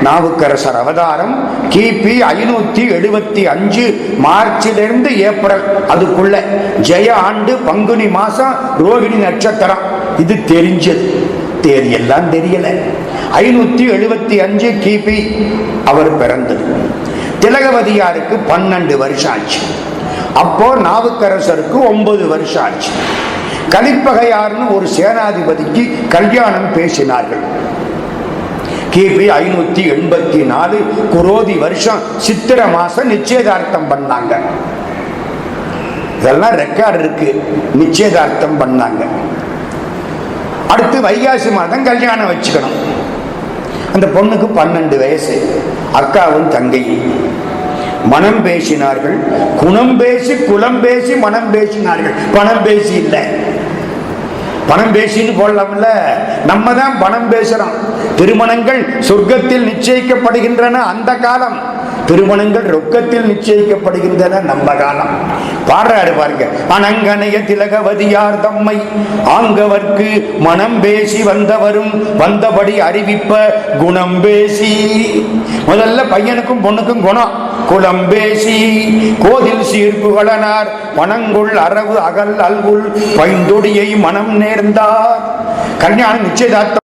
நாவுக்கரசர் அவதாரம் கிபி 575 மார்ச்சிலிருந்து ஏப்ரல், அதுக்குள்ள ஜெய ஆண்டு பங்குனி மாசம் ரோகிணி நட்சத்திரம். இது தெரிஞ்சது, தேதி எல்லாம் தெரியல. 575 கிபி அவர் பிறந்தது. திலகவதியாருக்கு 12 வருஷம் ஆச்சு. அப்போ நாவுக்கரசருக்கு 9 வருஷம் ஆச்சு. கலிப்பகையார்னு ஒரு சேனாதிபதிக்கு கல்யாணம் பேசினார்கள். கிபி 584 குரோதி வருஷம் சித்திர மாசம் நிச்சயதார்த்தம் பண்ணாங்க. இதெல்லாம் ரெக்கார்டு இருக்கு. நிச்சயதார்த்தம் பண்ணாங்க. அடுத்து வைகாசி மாதம் கல்யாணம் வச்சுக்கணும். அந்த பொண்ணுக்கு 12 வயசு. அக்காவும் தங்கையும் மனம் பேசினார்கள். குணம் பேசி குலம் பேசி மனம் பேசினார்கள். பணம் பேசி இல்லை. பணம் பேசின்னு போடலாம்ல, நம்ம தான் பணம் பேசுறோம். திருமணங்கள் சொர்க்கத்தில் நிச்சயிக்கப்படுகின்றன அந்த காலம், திருமணங்கள் ரொக்கத்தில் நிச்சயிக்கப்படுகின்றன நம்ம காலம். பாடுறாரு பாருங்க. அனங்கனைய திலகவதியார் தம்மை ஆங்கவர்க்கு மனம் பேசி வந்தவரும் வந்தபடி அறிவிப்ப குணம் பேசி. முதல்ல பையனுக்கும் பொண்ணுக்கும் குணம். குலம் பேசி கோதில் சீர்புகழனார் மனங்குள் அரவு அகல் அல்குள் பைந்தொடியை மனம் நேர்ந்தார். கல்யாணம் நிச்சயதார்த்தம்